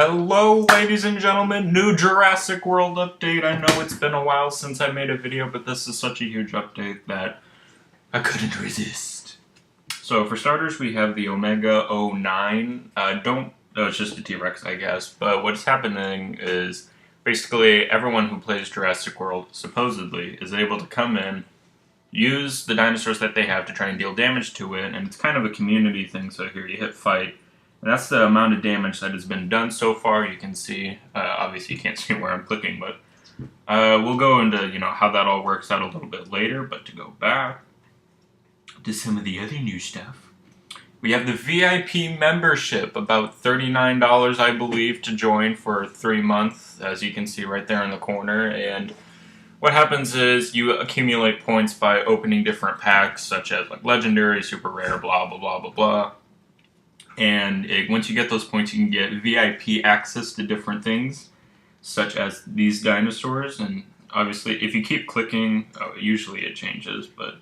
Hello, ladies and gentlemen, new Jurassic World update. I know it's been a while since I made a video, but this is such a huge update that I couldn't resist. So, for starters, we have the Omega 09. It's just a T-Rex, I guess, but what's happening is basically everyone who plays Jurassic World, supposedly, is able to come in, use the dinosaurs that they have to try and deal damage to it, and it's kind of a community thing, so here you hit fight. And that's the amount of damage that has been done so far. You can see, obviously you can't see where I'm clicking, but we'll go into how that all works out a little bit later. But to go back to some of the other new stuff, we have the VIP membership, about $39 I believe to join for 3 months, as you can see right there in the corner. And what happens is you accumulate points by opening different packs, such as like legendary, super rare, blah blah blah blah blah. And once you get those points, you can get VIP access to different things, such as these dinosaurs. And obviously, if you keep clicking, usually it changes, but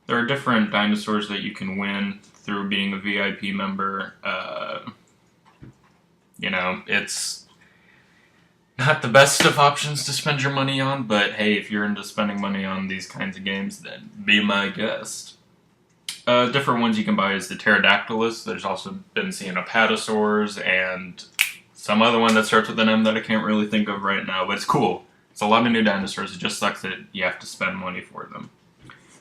there are different dinosaurs that you can win through being a VIP member. It's not the best of options to spend your money on, but hey, if you're into spending money on these kinds of games, then be my guest. Different ones you can buy is the Pterodactylus. There's also been seeing Apatosaurs and some other one that starts with an M that I can't really think of right now, but it's cool. It's a lot of new dinosaurs. It just sucks that you have to spend money for them.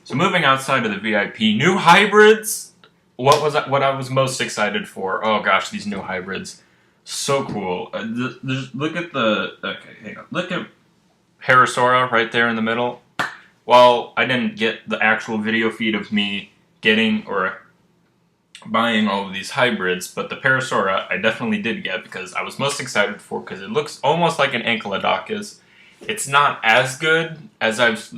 So moving outside of the VIP, new hybrids. What I was most excited for? Oh gosh, these new hybrids, so cool. Look at look at Parasaura right there in the middle. Well, I didn't get the actual video feed of me getting or buying all of these hybrids, but the Parasaura I definitely did get because I was most excited for, because it looks almost like an Ankylodocus. It's not as good as I've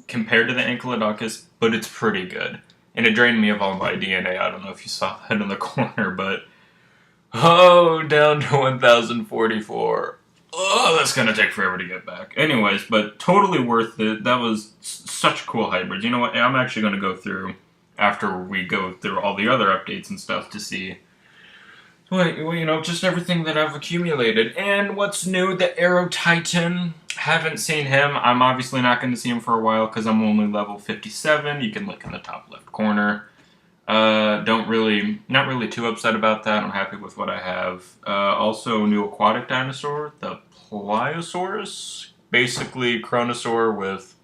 compared to the Ankylodocus, but it's pretty good. And it drained me of all my DNA. I don't know if you saw that in the corner, but down to 1044. Oh, that's gonna take forever to get back. Anyways, but totally worth it. That was such cool hybrids. You know what? I'm actually gonna go through after we go through all the other updates and stuff to see, just everything that I've accumulated. And what's new, the Aero Titan. Haven't seen him. I'm obviously not going to see him for a while because I'm only level 57. You can look in the top left corner. Not really too upset about that. I'm happy with what I have. Also, new aquatic dinosaur, the Pliosaurus. Basically, Kronosaur with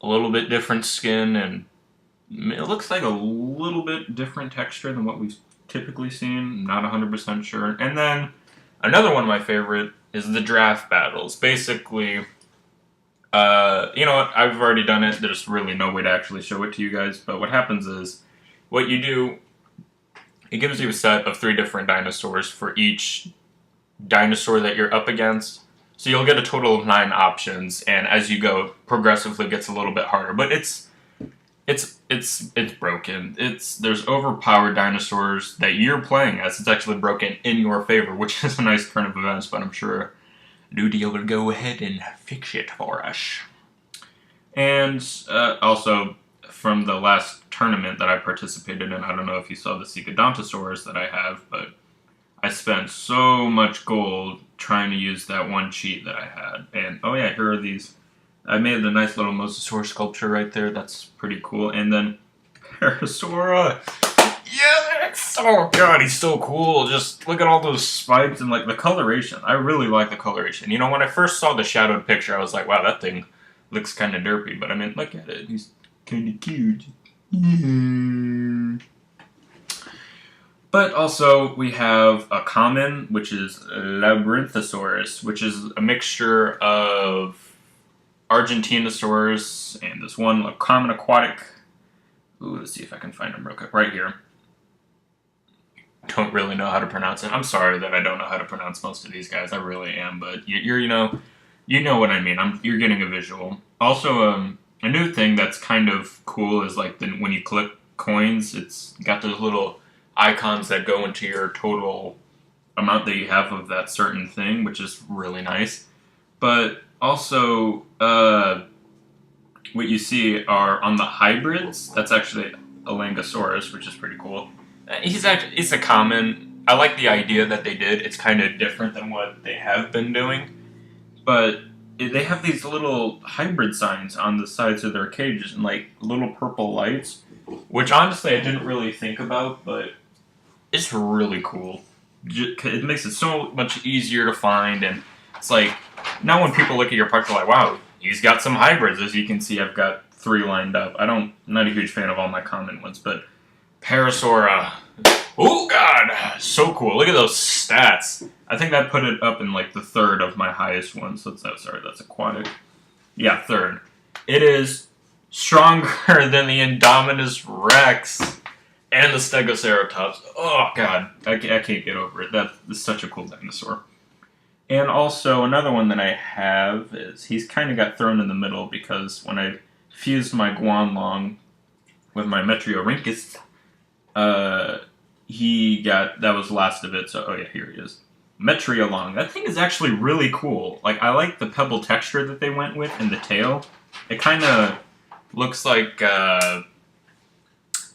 a little bit different skin, and it looks like a little bit different texture than what we've typically seen. Not 100% sure. And then another one of my favorite is the draft battles. Basically, I've already done it. There's really no way to actually show it to you guys. But what happens is, what you do, it gives you a set of 3 different dinosaurs for each dinosaur that you're up against. So you'll get a total of 9 options, and as you go, progressively gets a little bit harder. But it's broken. There's overpowered dinosaurs that you're playing as. It's actually broken in your favor, which is a nice turn of events, but I'm sure Duty will go ahead and fix it for us. And also, from the last tournament that I participated in, I don't know if you saw the Secodontosaurus that I have, but I spent so much gold trying to use that one cheat that I had. And oh yeah, here are these. I made a nice little mosasaur sculpture right there. That's pretty cool. And then Parasaura. Yes! Oh god, he's so cool. Just look at all those spikes and the coloration. I really like the coloration. When I first saw the shadowed picture, I was like, wow, that thing looks kind of derpy. But I mean, look at it. He's kind of cute. Yeah. But also, we have a common, which is Labyrinthosaurus, which is a mixture of Argentinosaurus and this one common aquatic. Ooh, let's see if I can find him real quick. Right here. Don't really know how to pronounce it. I'm sorry that I don't know how to pronounce most of these guys. I really am, but you know what I mean. You're getting a visual. Also, a new thing that's kind of cool is when you click coins, it's got those little icons that go into your total amount that you have of that certain thing, which is really nice. But also, what you see are on the hybrids. That's actually Alangosaurus, which is pretty cool. It's a common. I like the idea that they did. It's kind of different than what they have been doing. But they have these little hybrid signs on the sides of their cages and like little purple lights, which honestly I didn't really think about, but it's really cool. It makes it so much easier to find, and it's like now when people look at your park, they're like, "Wow, he's got some hybrids." As you can see, I've got 3 lined up. I'm not a huge fan of all my common ones, but Parasaur, oh god, so cool! Look at those stats. I think I put it up in like the 3rd of my highest ones. So that's aquatic. Yeah, 3rd. It is stronger than the Indominus Rex and the Stegoceratops. Oh god, I can't get over it. That is such a cool dinosaur. And also another one that I have is he's kind of got thrown in the middle because when I fused my Guanlong with my Metriorhynchus, that was the last of it. So, oh yeah, here he is. Metriolong. That thing is actually really cool. Like, I like the pebble texture that they went with in the tail. It kind of looks like,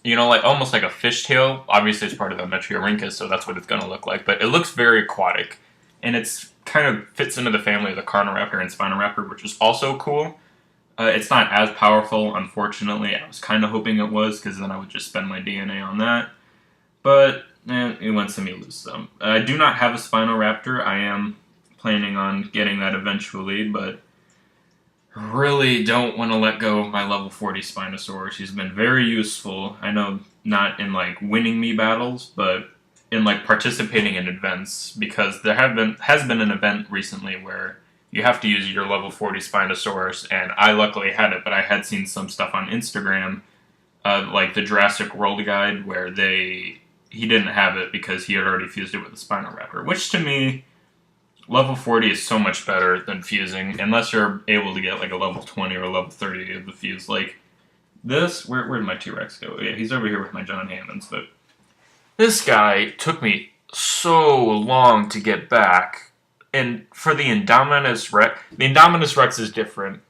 you know, like almost like a fishtail. Obviously, it's part of the Metriorhynchus, so that's what it's going to look like. But it looks very aquatic. And it's kind of fits into the family of the Carnoraptor and Spinoraptor, which is also cool. It's not as powerful, unfortunately. I was kind of hoping it was, because then I would just spend my DNA on that. But it wins some, you lose some. I do not have a Spinoraptor. I am planning on getting that eventually, but really don't want to let go of my level 40 Spinosaur. She's been very useful. I know not in like winning me battles, but in like participating in events, because there has been an event recently where you have to use your level 40 Spinosaurus, and I luckily had it, but I had seen some stuff on Instagram, like the Jurassic World guide, where he didn't have it because he had already fused it with a Spinoraptor, which to me, level 40 is so much better than fusing, unless you're able to get like a level 20 or a level 30 of the fuse. Like this, where did my T-Rex go? Yeah, he's over here with my John Hammonds, but this guy took me so long to get back. And for the Indominus Rex is different.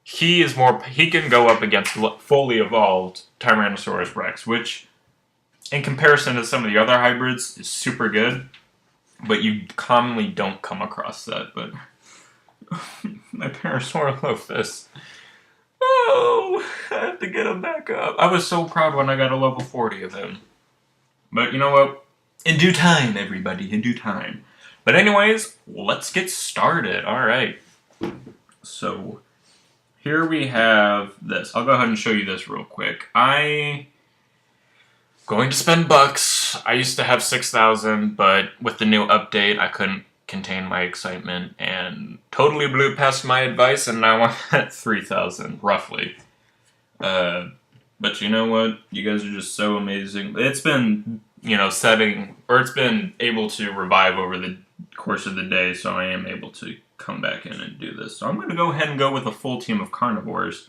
He can go up against fully evolved Tyrannosaurus Rex, which in comparison to some of the other hybrids is super good, but you commonly don't come across that. But my Parasaurolophus. Oh, I have to get him back up. I was so proud when I got a level 40 of him. But you know what? In due time, everybody, in due time. But anyways, let's get started. Alright. So, here we have this. I'll go ahead and show you this real quick. Going to spend bucks. I used to have 6,000, but with the new update, I couldn't contain my excitement and totally blew past my advice, and now I'm at 3,000, roughly. But you know what? You guys are just so amazing. It's been, you know, it's been able to revive over the course of the day, so I am able to come back in and do this. So I'm going to go ahead and go with a full team of carnivores.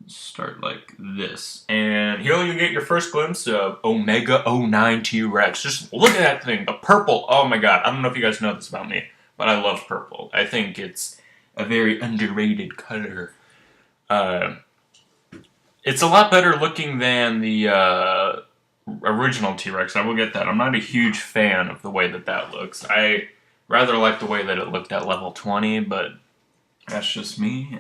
Start like this. And here you get your first glimpse of Omega 09 T-Rex. Just look at that thing. The purple. Oh my god. I don't know if you guys know this about me, but I love purple. I think it's a very underrated color. It's a lot better looking than the original T-Rex. I will get that. I'm not a huge fan of the way that looks. I rather like the way that it looked at level 20, but that's just me.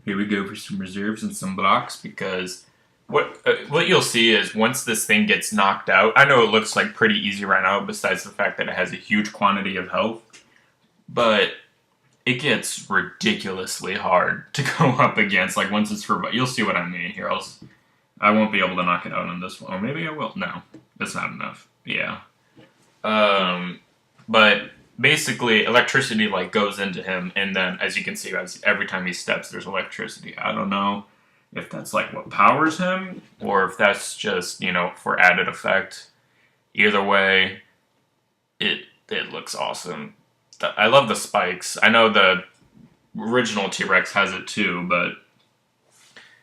Here we go for some reserves and some blocks, because what you'll see is once this thing gets knocked out, I know it looks like pretty easy right now, besides the fact that it has a huge quantity of health, but it gets ridiculously hard to go up against. Like once it's you'll see what I mean here. I won't be able to knock it out on this one. Or maybe I will. No, that's not enough. Yeah. But basically, electricity like goes into him, and then as you can see, every time he steps, there's electricity. I don't know if that's like what powers him, or if that's just, you know, for added effect. Either way, it looks awesome. I love the spikes. I know the original T-Rex has it too, but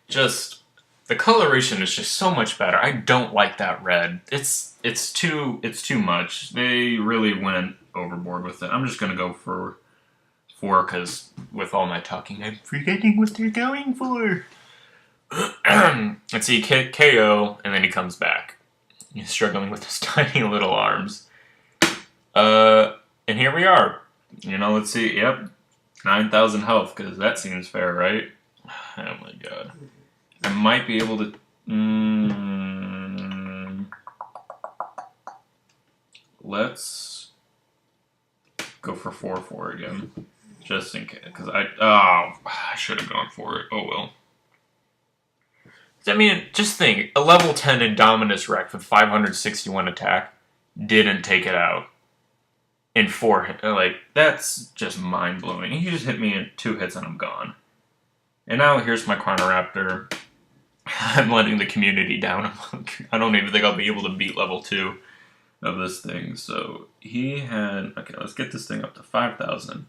just the coloration is just so much better. I don't like that red. It's too much. They really went overboard with it. I'm just gonna go for 4 because with all my talking, I'm forgetting what they're going for. Let's see, KO, and then he comes back. He's struggling with his tiny little arms. And here we are. You know, let's see. Yep. 9,000 health, because that seems fair, right? Oh my god. I might be able to... Let's go for 4-4 again. Just in case. Because I should have gone for it. Oh well. I mean, just think. A level 10 Indominus Rex with 561 attack didn't take it out. In 4 hits. Like, that's just mind-blowing. He just hit me in 2 hits and I'm gone. And now here's my Chronoraptor. I'm letting the community down. I don't even think I'll be able to beat level 2 of this thing. So, he had... Okay, let's get this thing up to 5,000.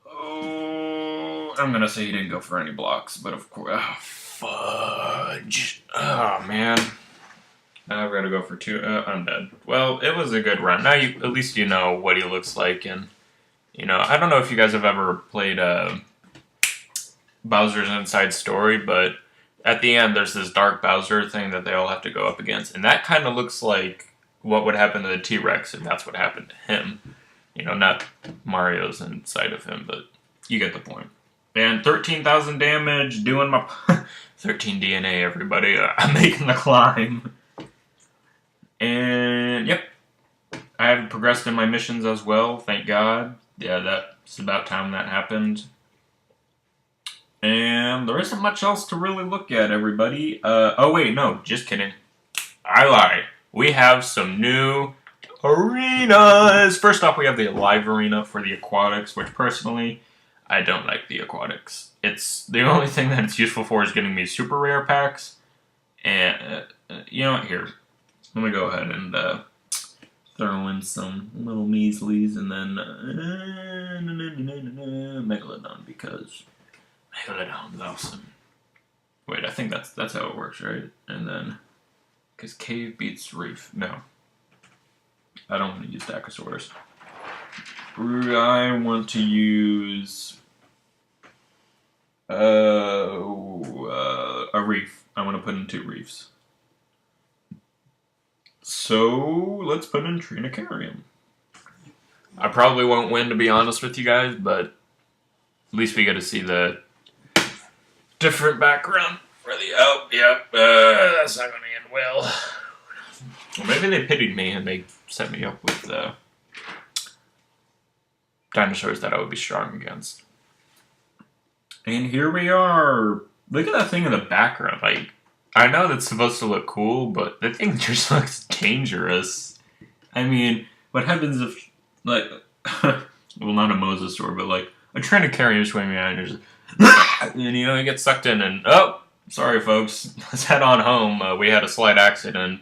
Oh, I'm gonna say he didn't go for any blocks, but of course... Oh, fudge. Oh, man. I've got to go for 2. I'm dead. Well, it was a good run. Now, at least you know what he looks like. And, you know, I don't know if you guys have ever played Bowser's Inside Story, but at the end, there's this Dark Bowser thing that they all have to go up against. And that kind of looks like what would happen to the T-Rex if that's what happened to him. You know, not Mario's inside of him, but you get the point. And 13,000 damage, doing my... 13 DNA, everybody. I'm making the climb. And, yep, I have progressed in my missions as well, thank God. Yeah, that's about time that happened. And there isn't much else to really look at, everybody. Oh, wait, no, just kidding. I lied. We have some new arenas. First off, we have the live arena for the aquatics, which personally, I don't like the aquatics. It's the only thing that it's useful for is getting me super rare packs. And, you know what, here. I'm going to go ahead and throw in some little measlies and then Megalodon, because Megalodon's awesome. Wait, I think that's how it works, right? And then, because Cave beats Reef. No. I don't want to use Dachosaurus. I want to use a Reef. I want to put in 2 Reefs. So, let's put in Trinacarium. I probably won't win, to be honest with you guys, but at least we get to see the different background for the... Oh, yeah, that's not going to end well. Or maybe they pitied me and they set me up with dinosaurs that I would be strong against. And here we are. Look at that thing in the background, like... I know that's supposed to look cool, but the thing just looks dangerous. I mean, what happens if, like, well, not a mosasaur, but like a Trinacarium swimming around and you know, it gets sucked in, and oh, sorry folks, let's head on home. We had a slight accident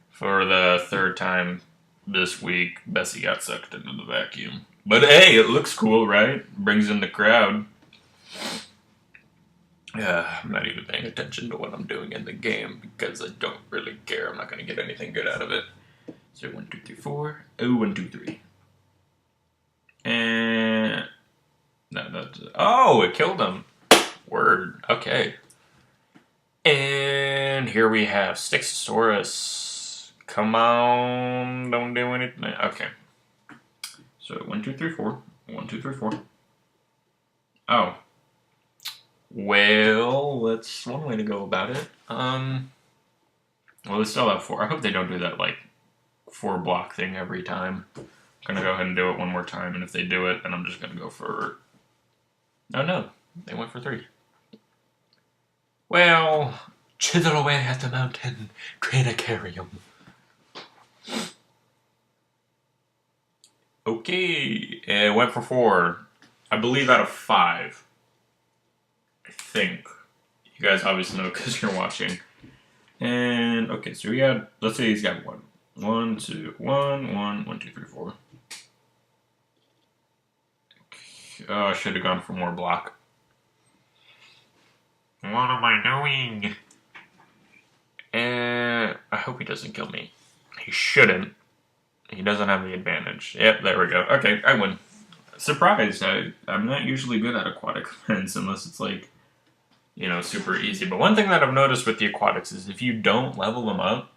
for the 3rd time this week. Bessie got sucked into the vacuum, but hey, it looks cool, right? Brings in the crowd. I'm not even paying attention to what I'm doing in the game because I don't really care. I'm not going to get anything good out of it. So 1, 2, 3, 4. Oh, 1, 2, 3. And no, that's... Oh, it killed him. Word. Okay. And here we have Styxosaurus. Come on, don't do anything. Okay. So 1, 2, 3, 4. 1, 2, 3, 4. Oh. Well, that's one way to go about it. Well, they still have 4. I hope they don't do that, like, 4 block thing every time. I'm gonna go ahead and do it one more time, and if they do it, then I'm just gonna go for... Oh, no. They went for 3. Well, chisel away at the mountain, Trinacarium. Okay, it went for 4. I believe out of 5. I think. You guys obviously know because you're watching. And, okay, so we got, let's say he's got 1. 1, 2, 1, 1, 1, 2, 3, 4. Oh, I should have gone for more block. What am I doing? And I hope he doesn't kill me. He shouldn't. He doesn't have the advantage. Yep, there we go. Okay, I win. Surprised. I'm not usually good at aquatic events unless it's like, you know, super easy. But one thing that I've noticed with the aquatics is if you don't level them up,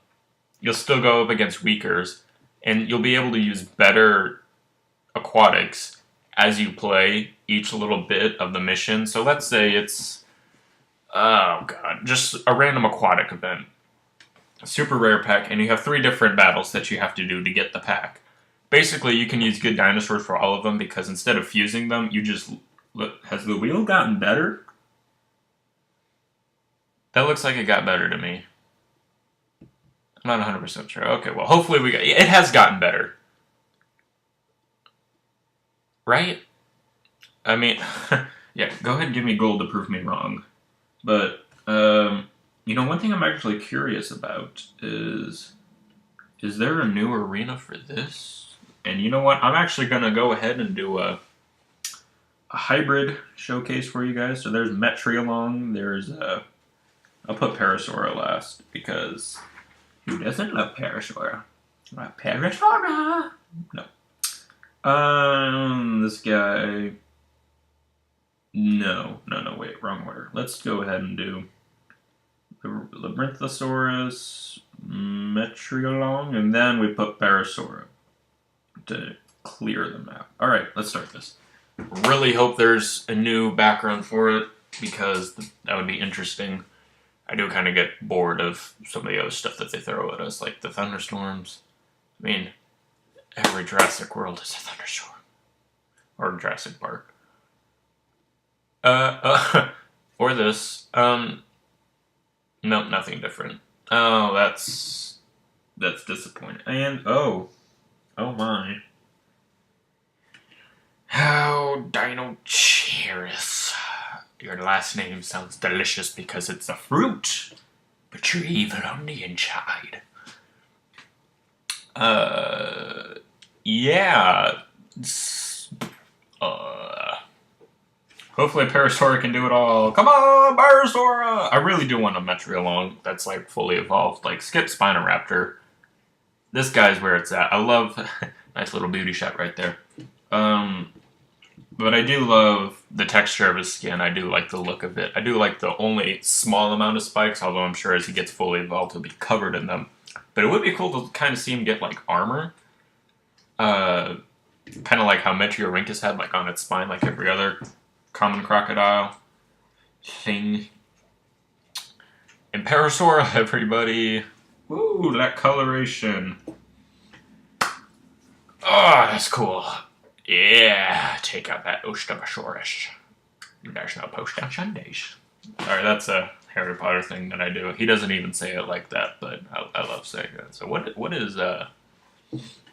you'll still go up against weakers. and you'll be able to use better aquatics as you play each little bit of the mission. So let's say it's, oh god, just a random aquatic event. A super rare pack, and you have 3 different battles that you have to do to get the pack. Basically, you can use good dinosaurs for all of them, because instead of fusing them, you just... Look, has the wheel gotten better? That looks like it got better to me. I'm not 100% sure. Okay, well, hopefully we got... It has gotten better. Right? I mean, yeah, go ahead and give me gold to prove me wrong. But, you know, one thing I'm actually curious about is there a new arena for this? And you know what? I'm actually going to go ahead and do a hybrid showcase for you guys. So there's Metriolong, there's, I'll put Parasaura last, because who doesn't love Parasaura? Parasaura! No. This guy... No, wait, wrong order. Let's go ahead and do Labyrinthosaurus, Metriolong, and then we put Parasaura to clear the map. Alright, let's start this. Really hope there's a new background for it, because that would be interesting. I do kind of get bored of some of the other stuff that they throw at us, like the thunderstorms. I mean, every Jurassic World is a thunderstorm. Or Jurassic Park. For this, no, nothing different. Oh, that's disappointing. And, oh my. Oh, Dinocheris. Your last name sounds delicious because it's a fruit, but you're evil on the inside. Yeah. Hopefully Parasaura can do it all. Come on, Parasaura! I really do want a Metriolong that's, like, fully evolved. Like, skip Spinoraptor. This guy's where it's at. I love... nice little beauty shot right there. But I do love the texture of his skin. I do like the look of it. I do like the only small amount of spikes, although I'm sure as he gets fully evolved, he'll be covered in them. But it would be cool to kind of see him get, like, armor. Kind of like how Meteorhynchus had, like, on its spine, like every other common crocodile thing. And Parasaura, everybody. Woo, that coloration. Oh, that's cool. Yeah, take out that Osteosaurus. There's no post on Sundays. Alright, that's a Harry Potter thing that I do. He doesn't even say it like that, but I love saying that. So what is,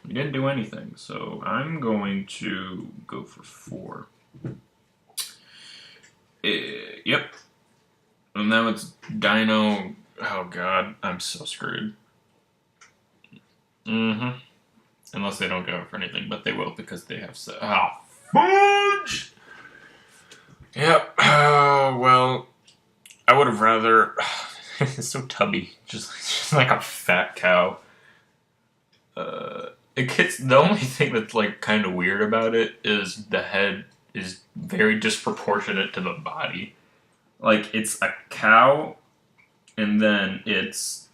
we didn't do anything, so I'm going to go for 4. Yep. And now it's Dino... Oh god, I'm so screwed. Unless they don't go for anything, but they will because they have so... Oh, fudge! Yep. Well, I would have rather... It's so tubby. Just like a fat cow. It gets... The only thing that's, like, kind of weird about it is the head is very disproportionate to the body. Like, it's a cow, and then it's...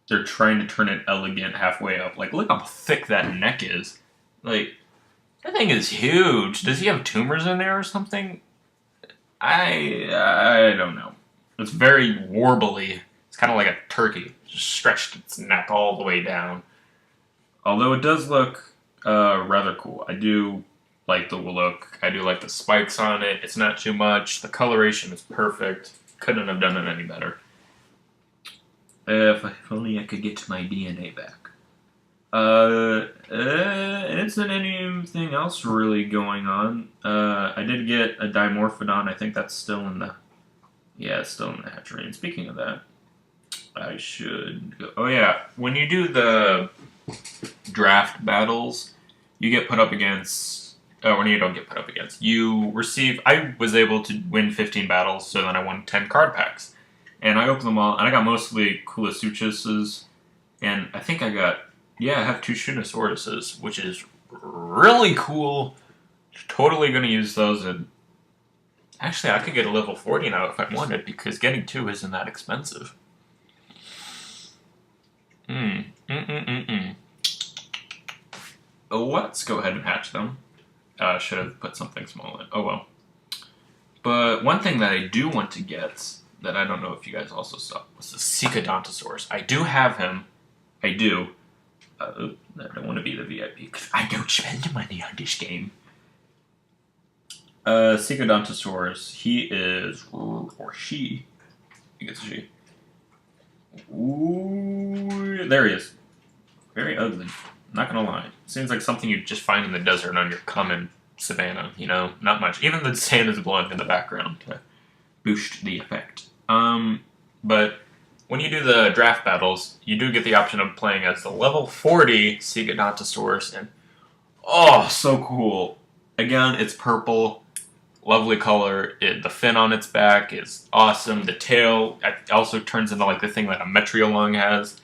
They're trying to turn it elegant halfway up. Like, look how thick that neck is. Like, that thing is huge. Does he have tumors in there or something? I don't know. It's very warbly. It's kind of like a turkey. Just stretched its neck all the way down. Although it does look rather cool. I do like the look. I do like the spikes on it. It's not too much. The coloration is perfect. Couldn't have done it any better. If only I could get my DNA back. Isn't anything else really going on? I did get a Dimorphodon. I think that's still in the... Yeah, it's still in the hatchery. And speaking of that, I should go... Oh yeah, when you do the draft battles, you get put up against... Oh, when you don't get put up against. You receive... I was able to win 15 battles, so then I won 10 card packs. And I opened them all, and I got mostly Coolasuchuses, and I think I got, yeah, I have 2 Shunosauruses, which is really cool. Totally going to use those, and actually I could get a level 40 now if I wanted, because getting 2 isn't that expensive. let's go ahead and hatch them. Should have put something small in. Oh well. But one thing that I do want to get, that I don't know if you guys also saw, was the Secodontosaurus. I do have him. I do. I don't want to be the VIP because I don't spend money on this game. Secodontosaurus. He is, or she. I think it's a she. Ooh, there he is. Very ugly. Not gonna lie. Seems like something you'd just find in the desert on your common savannah, you know? Not much. Even the sand is blowing in the background to boost the effect. But when you do the draft battles, you do get the option of playing as the level 40 Secodontosaurus, and oh, so cool. Again, it's purple, lovely color. The fin on its back is awesome. The tail also turns into like the thing that a Metriolong has.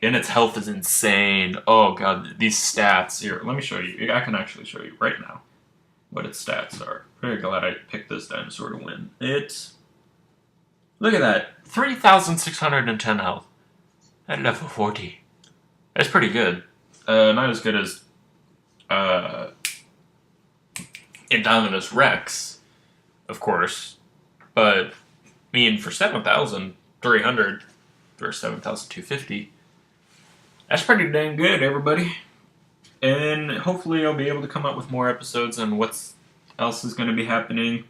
And its health is insane. Oh god, these stats. Here, let me show you. I can actually show you right now what its stats are. Very glad I picked this dinosaur to win. Look at that. 3,610 health at level 40. That's pretty good. Not as good as Indominus Rex, of course. But, I mean, for 7,300 or 7,250, that's pretty dang good, everybody. And hopefully I'll be able to come up with more episodes on what else is going to be happening.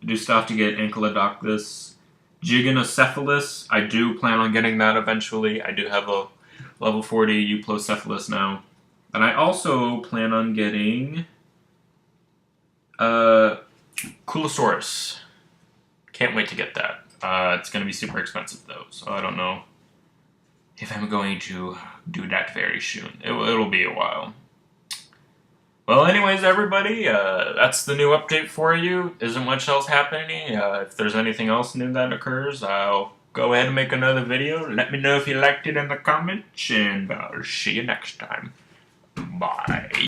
I do still have to get Ankylodocus Giganocephalus. I do plan on getting that eventually. I do have a level 40 Euplocephalus now. And I also plan on getting Coolosaurus. Can't wait to get that. It's going to be super expensive though, so I don't know if I'm going to do that very soon. It'll be a while. Well, anyways, everybody, that's the new update for you. Isn't much else happening. If there's anything else new that occurs, I'll go ahead and make another video. Let me know if you liked it in the comments, and I'll see you next time. Bye.